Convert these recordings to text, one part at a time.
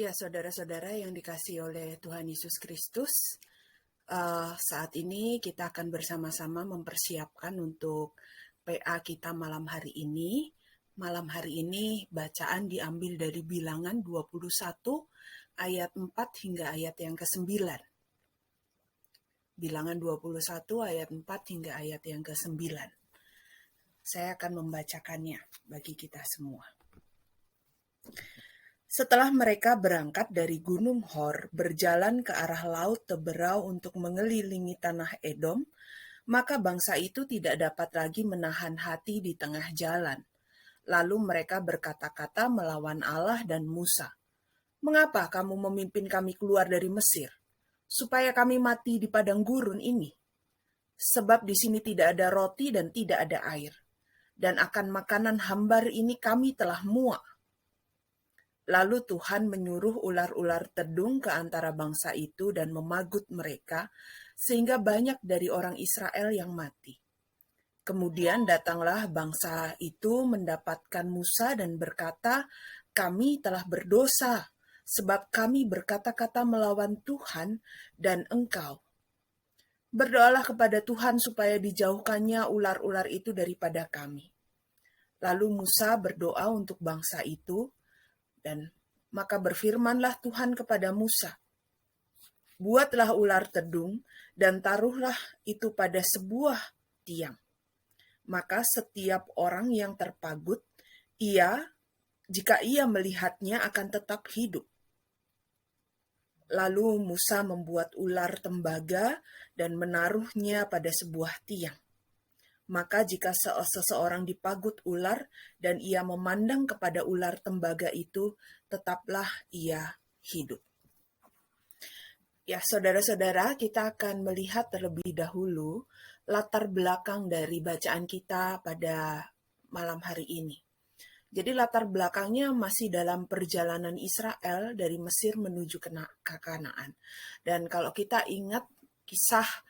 Ya, saudara-saudara yang dikasihi oleh Tuhan Yesus Kristus, saat ini kita akan bersama-sama mempersiapkan untuk PA kita malam hari ini. Malam hari ini bacaan diambil dari Bilangan 21 ayat 4 hingga ayat yang ke-9. Bilangan 21 ayat 4 hingga ayat yang ke-9. Saya akan membacakannya bagi kita semua. Setelah mereka berangkat dari Gunung Hor, berjalan ke arah Laut Teberau untuk mengelilingi tanah Edom, maka bangsa itu tidak dapat lagi menahan hati di tengah jalan. Lalu mereka berkata-kata melawan Allah dan Musa. "Mengapa kamu memimpin kami keluar dari Mesir, supaya kami mati di padang gurun ini? Sebab di sini tidak ada roti dan tidak ada air, dan akan makanan hambar ini kami telah muak." Lalu Tuhan menyuruh ular-ular tedung ke antara bangsa itu dan memagut mereka, sehingga banyak dari orang Israel yang mati. Kemudian datanglah bangsa itu mendapatkan Musa dan berkata, "Kami telah berdosa, sebab kami berkata-kata melawan Tuhan dan engkau. Berdoalah kepada Tuhan supaya dijauhkannya ular-ular itu daripada kami." Lalu Musa berdoa untuk bangsa itu, dan maka berfirmanlah Tuhan kepada Musa, "Buatlah ular tedung dan taruhlah itu pada sebuah tiang. Maka setiap orang yang terpagut, jika ia melihatnya akan tetap hidup." Lalu Musa membuat ular tembaga dan menaruhnya pada sebuah tiang. Maka jika seseorang dipagut ular dan ia memandang kepada ular tembaga itu, tetaplah ia hidup. Ya, saudara-saudara, kita akan melihat terlebih dahulu latar belakang dari bacaan kita pada malam hari ini. Jadi latar belakangnya masih dalam perjalanan Israel dari Mesir menuju ke Kanaan. Dan kalau kita ingat kisah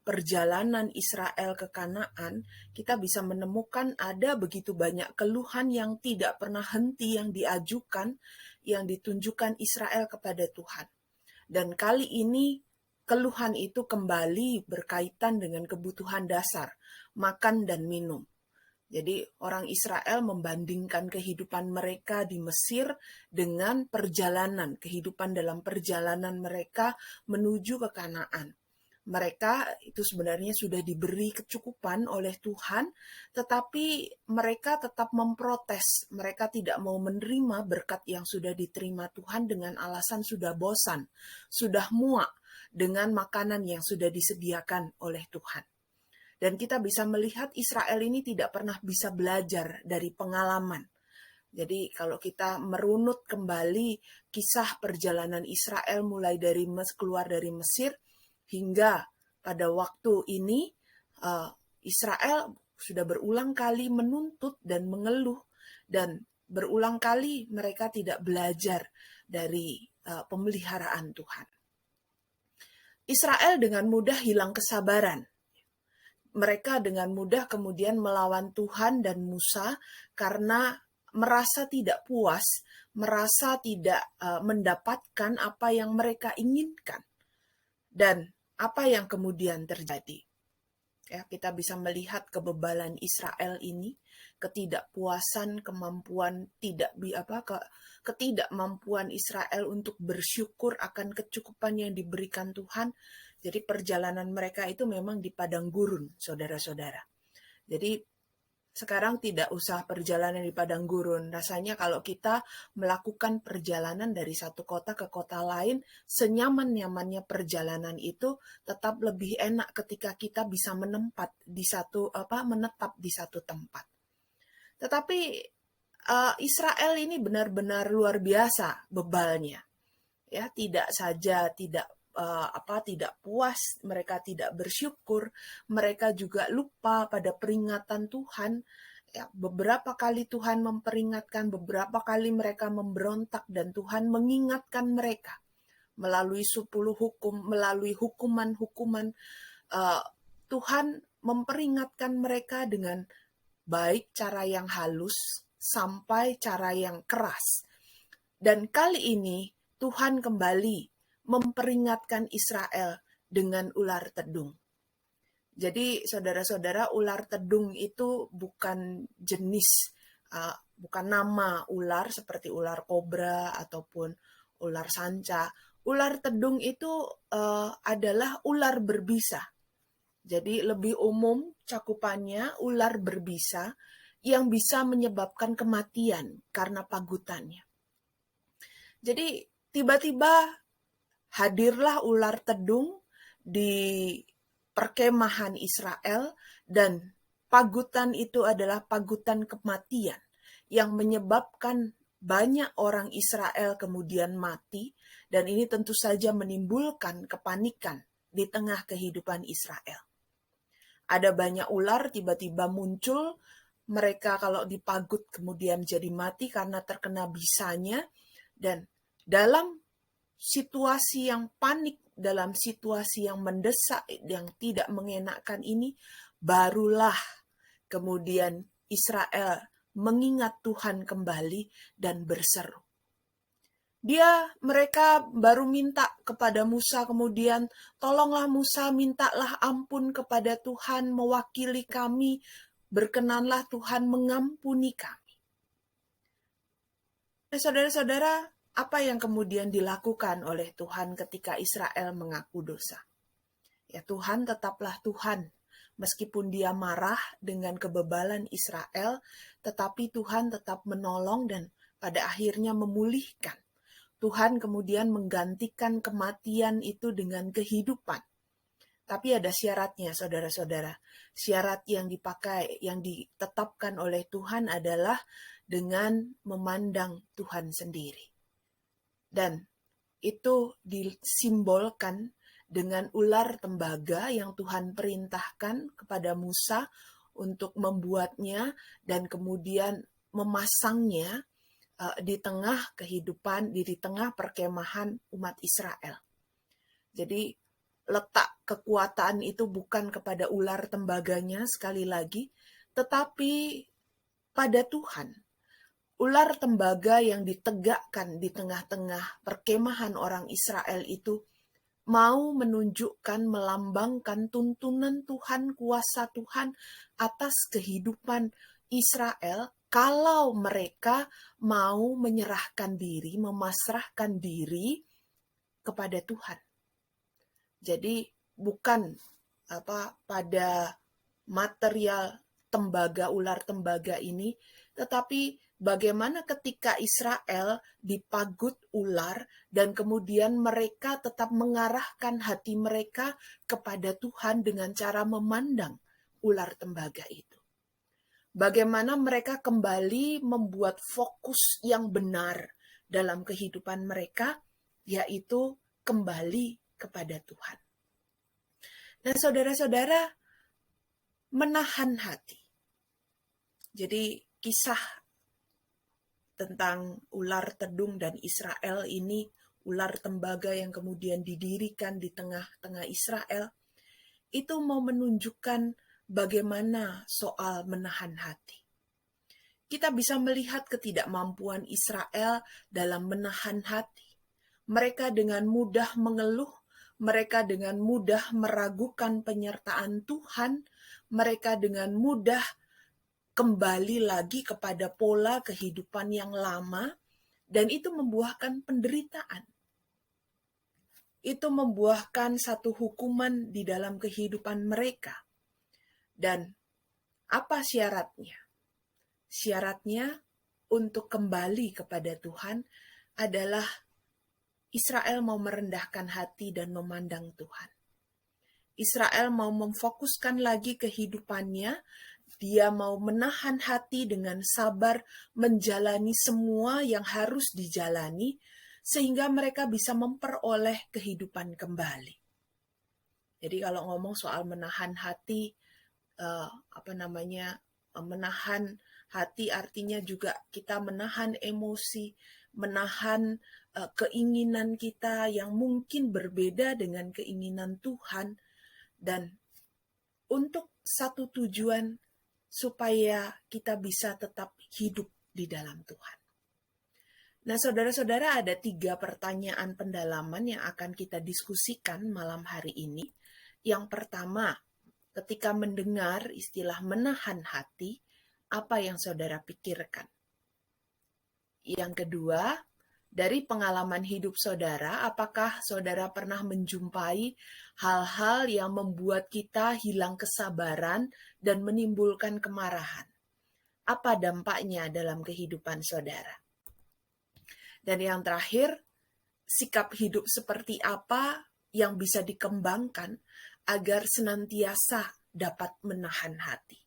perjalanan Israel ke Kanaan, kita bisa menemukan ada begitu banyak keluhan yang tidak pernah henti yang diajukan, yang ditunjukkan Israel kepada Tuhan. Dan kali ini keluhan itu kembali berkaitan dengan kebutuhan dasar, makan dan minum. Jadi orang Israel membandingkan kehidupan mereka di Mesir dengan kehidupan dalam perjalanan mereka menuju ke Kanaan. Mereka itu sebenarnya sudah diberi kecukupan oleh Tuhan, tetapi mereka tetap memprotes. Mereka tidak mau menerima berkat yang sudah diterima Tuhan dengan alasan sudah bosan, sudah muak dengan makanan yang sudah disediakan oleh Tuhan. Dan kita bisa melihat Israel ini tidak pernah bisa belajar dari pengalaman. Jadi kalau kita merunut kembali kisah perjalanan Israel mulai dari keluar dari Mesir hingga pada waktu ini, Israel sudah berulang kali menuntut dan mengeluh, dan berulang kali mereka tidak belajar dari pemeliharaan Tuhan. Israel dengan mudah hilang kesabaran. Mereka dengan mudah kemudian melawan Tuhan dan Musa karena merasa tidak puas, merasa tidak mendapatkan apa yang mereka inginkan. Dan apa yang kemudian terjadi? Ya, kita bisa melihat kebebalan Israel ini, ketidakpuasan, ketidakmampuan Israel untuk bersyukur akan kecukupan yang diberikan Tuhan. Jadi perjalanan mereka itu memang di padang gurun, saudara-saudara. Jadi sekarang tidak usah perjalanan di padang gurun. Rasanya kalau kita melakukan perjalanan dari satu kota ke kota lain, senyaman-nyamannya perjalanan itu tetap lebih enak ketika kita bisa menetap di satu tempat. Tetapi Israel ini benar-benar luar biasa bebalnya. Ya, tidak saja tidak puas, mereka tidak bersyukur, mereka juga lupa pada peringatan Tuhan. Ya, beberapa kali Tuhan memperingatkan, beberapa kali mereka memberontak, dan Tuhan mengingatkan mereka melalui 10 hukum, melalui hukuman-hukuman. Tuhan memperingatkan mereka dengan baik cara yang halus sampai cara yang keras. Dan kali ini Tuhan kembali memperingatkan Israel dengan ular tedung. Jadi saudara-saudara, ular tedung itu bukan jenis, bukan nama ular seperti ular kobra ataupun ular sanca. Ular tedung itu adalah ular berbisa. Jadi lebih umum cakupannya ular berbisa yang bisa menyebabkan kematian karena pagutannya. Jadi tiba-tiba hadirlah ular tedung di perkemahan Israel dan pagutan itu adalah pagutan kematian yang menyebabkan banyak orang Israel kemudian mati, dan ini tentu saja menimbulkan kepanikan di tengah kehidupan Israel. Ada banyak ular tiba-tiba muncul, mereka kalau dipagut kemudian jadi mati karena terkena bisanya, dan dalam situasi yang panik, dalam situasi yang mendesak, yang tidak mengenakkan ini, barulah kemudian Israel mengingat Tuhan kembali dan berseru. Mereka baru minta kepada Musa kemudian, tolonglah Musa, mintalah ampun kepada Tuhan mewakili kami, berkenanlah Tuhan mengampuni kami. Nah, saudara-saudara, apa yang kemudian dilakukan oleh Tuhan ketika Israel mengaku dosa? Ya, Tuhan tetaplah Tuhan. Meskipun dia marah dengan kebebalan Israel, tetapi Tuhan tetap menolong dan pada akhirnya memulihkan. Tuhan kemudian menggantikan kematian itu dengan kehidupan. Tapi ada syaratnya, saudara-saudara. Syarat yang dipakai, yang ditetapkan oleh Tuhan adalah dengan memandang Tuhan sendiri. Dan itu disimbolkan dengan ular tembaga yang Tuhan perintahkan kepada Musa untuk membuatnya dan kemudian memasangnya di tengah kehidupan, di tengah perkemahan umat Israel. Jadi letak kekuatan itu bukan kepada ular tembaganya sekali lagi, tetapi pada Tuhan. Ular tembaga yang ditegakkan di tengah-tengah perkemahan orang Israel itu mau menunjukkan, melambangkan tuntunan Tuhan, kuasa Tuhan atas kehidupan Israel kalau mereka mau menyerahkan diri, memasrahkan diri kepada Tuhan. Jadi bukan pada material tembaga, ular tembaga ini, tetapi bagaimana ketika Israel dipagut ular dan kemudian mereka tetap mengarahkan hati mereka kepada Tuhan dengan cara memandang ular tembaga itu. Bagaimana mereka kembali membuat fokus yang benar dalam kehidupan mereka, yaitu kembali kepada Tuhan. Nah, saudara-saudara, menahan hati. Jadi kisah tentang ular tedung dan Israel ini, ular tembaga yang kemudian didirikan di tengah-tengah Israel, itu mau menunjukkan bagaimana soal menahan hati. Kita bisa melihat ketidakmampuan Israel dalam menahan hati. Mereka dengan mudah mengeluh, mereka dengan mudah meragukan penyertaan Tuhan, mereka dengan mudah kembali lagi kepada pola kehidupan yang lama, dan itu membuahkan penderitaan. Itu membuahkan satu hukuman di dalam kehidupan mereka. Dan apa syaratnya? Syaratnya untuk kembali kepada Tuhan adalah Israel mau merendahkan hati dan memandang Tuhan. Israel mau memfokuskan lagi kehidupannya, dia mau menahan hati dengan sabar menjalani semua yang harus dijalani, sehingga mereka bisa memperoleh kehidupan kembali. Jadi kalau ngomong soal menahan hati, menahan hati artinya juga kita menahan emosi, menahan keinginan kita yang mungkin berbeda dengan keinginan Tuhan, dan untuk satu tujuan supaya kita bisa tetap hidup di dalam Tuhan. Nah, saudara-saudara, ada 3 pertanyaan pendalaman yang akan kita diskusikan malam hari ini. Yang pertama, ketika mendengar istilah menahan hati, apa yang saudara pikirkan? Yang kedua, dari pengalaman hidup saudara, apakah saudara pernah menjumpai hal-hal yang membuat kita hilang kesabaran dan menimbulkan kemarahan? Apa dampaknya dalam kehidupan saudara? Dan yang terakhir, sikap hidup seperti apa yang bisa dikembangkan agar senantiasa dapat menahan hati?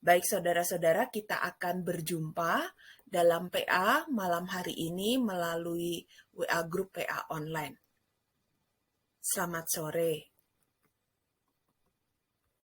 Baik saudara-saudara, kita akan berjumpa dalam PA malam hari ini melalui WA Group PA Online. Selamat sore.